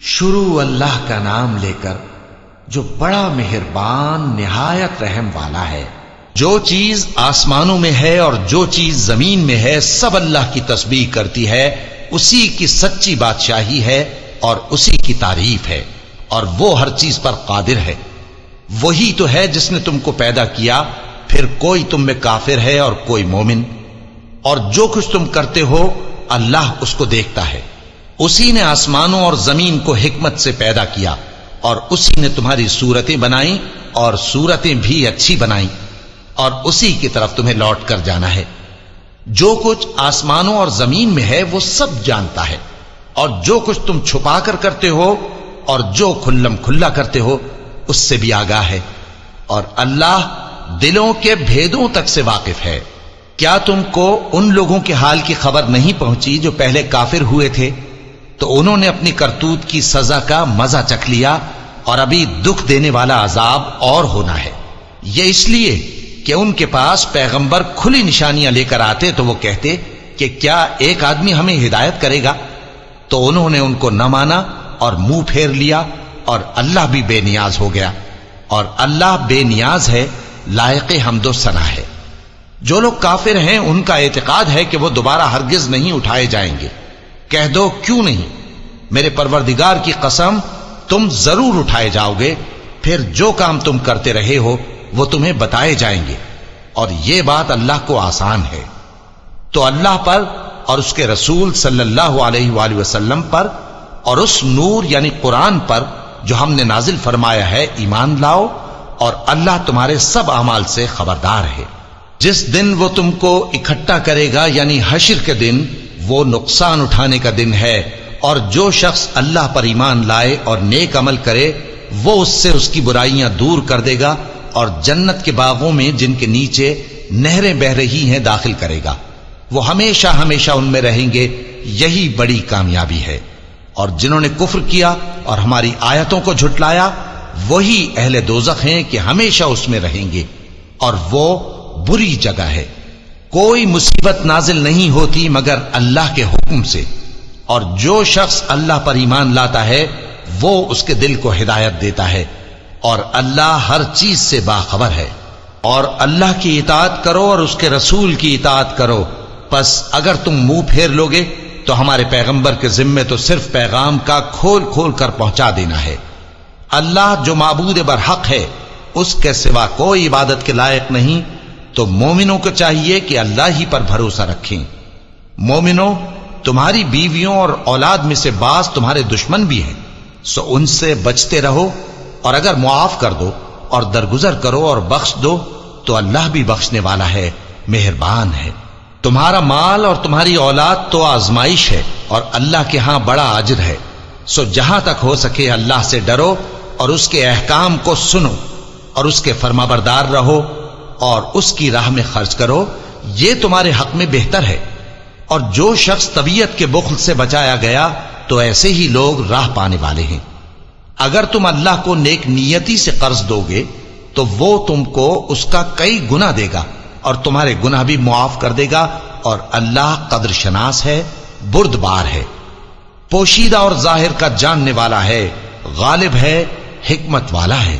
شروع اللہ کا نام لے کر جو بڑا مہربان نہایت رحم والا ہے۔ جو چیز آسمانوں میں ہے اور جو چیز زمین میں ہے سب اللہ کی تسبیح کرتی ہے، اسی کی سچی بادشاہی ہے اور اسی کی تعریف ہے، اور وہ ہر چیز پر قادر ہے۔ وہی تو ہے جس نے تم کو پیدا کیا، پھر کوئی تم میں کافر ہے اور کوئی مومن، اور جو کچھ تم کرتے ہو اللہ اس کو دیکھتا ہے۔ اسی نے آسمانوں اور زمین کو حکمت سے پیدا کیا، اور اسی نے تمہاری صورتیں بنائیں اور صورتیں بھی اچھی بنائیں، اور اسی کی طرف تمہیں لوٹ کر جانا ہے۔ جو کچھ آسمانوں اور زمین میں ہے وہ سب جانتا ہے، اور جو کچھ تم چھپا کر کرتے ہو اور جو کھلم کھلا کرتے ہو اس سے بھی آگاہ ہے، اور اللہ دلوں کے بھیدوں تک سے واقف ہے۔ کیا تم کو ان لوگوں کے حال کی خبر نہیں پہنچی جو پہلے کافر ہوئے تھے؟ تو انہوں نے اپنی کرتوت کی سزا کا مزہ چکھ لیا، اور ابھی دکھ دینے والا عذاب اور ہونا ہے۔ یہ اس لیے کہ ان کے پاس پیغمبر کھلی نشانیاں لے کر آتے تو وہ کہتے کہ کیا ایک آدمی ہمیں ہدایت کرے گا؟ تو انہوں نے ان کو نہ مانا اور منہ پھیر لیا، اور اللہ بھی بے نیاز ہو گیا، اور اللہ بے نیاز ہے، لائق حمد و ثنا ہے۔ جو لوگ کافر ہیں ان کا اعتقاد ہے کہ وہ دوبارہ ہرگز نہیں اٹھائے جائیں گے۔ کہہ دو کیوں نہیں؟ میرے پروردگار کی قسم تم ضرور اٹھائے جاؤ گے، پھر جو کام تم کرتے رہے ہو وہ تمہیں بتائے جائیں گے، اور یہ بات اللہ کو آسان ہے۔ تو اللہ پر اور اس کے رسول صلی اللہ علیہ وآلہ وسلم پر اور اس نور یعنی قرآن پر جو ہم نے نازل فرمایا ہے ایمان لاؤ، اور اللہ تمہارے سب اعمال سے خبردار ہے۔ جس دن وہ تم کو اکٹھا کرے گا یعنی حشر کے دن، وہ نقصان اٹھانے کا دن ہے، اور جو شخص اللہ پر ایمان لائے اور نیک عمل کرے وہ اس سے اس کی برائیاں دور کر دے گا، اور جنت کے باغوں میں جن کے نیچے نہریں بہ رہی ہیں داخل کرے گا۔ وہ ہمیشہ ہمیشہ ان میں رہیں گے، یہی بڑی کامیابی ہے۔ اور جنہوں نے کفر کیا اور ہماری آیتوں کو جھٹلایا وہی اہل دوزخ ہیں کہ ہمیشہ اس میں رہیں گے، اور وہ بری جگہ ہے۔ کوئی مصیبت نازل نہیں ہوتی مگر اللہ کے حکم سے، اور جو شخص اللہ پر ایمان لاتا ہے وہ اس کے دل کو ہدایت دیتا ہے، اور اللہ ہر چیز سے باخبر ہے۔ اور اللہ کی اطاعت کرو اور اس کے رسول کی اطاعت کرو، پس اگر تم منہ پھیر لوگے تو ہمارے پیغمبر کے ذمے تو صرف پیغام کا کھول کھول کر پہنچا دینا ہے۔ اللہ جو معبود برحق ہے اس کے سوا کوئی عبادت کے لائق نہیں، تو مومنوں کو چاہیے کہ اللہ ہی پر بھروسہ رکھیں۔ مومنوں، تمہاری بیویوں اور اولاد میں سے بعض تمہارے دشمن بھی ہیں، سو ان سے بچتے رہو، اور اگر معاف کر دو اور درگزر کرو اور بخش دو تو اللہ بھی بخشنے والا ہے، مہربان ہے۔ تمہارا مال اور تمہاری اولاد تو آزمائش ہے، اور اللہ کے ہاں بڑا اجر ہے، سو جہاں تک ہو سکے اللہ سے ڈرو اور اس کے احکام کو سنو، اور اس کے فرمانبردار رہو، اور اس کی راہ میں خرچ کرو، یہ تمہارے حق میں بہتر ہے۔ اور جو شخص طبیعت کے بخل سے بچایا گیا تو ایسے ہی لوگ راہ پانے والے ہیں۔ اگر تم اللہ کو نیک نیتی سے قرض دو گے تو وہ تم کو اس کا کئی گنا دے گا، اور تمہارے گناہ بھی معاف کر دے گا، اور اللہ قدر شناس ہے، بردبار ہے، پوشیدہ اور ظاہر کا جاننے والا ہے، غالب ہے، حکمت والا ہے۔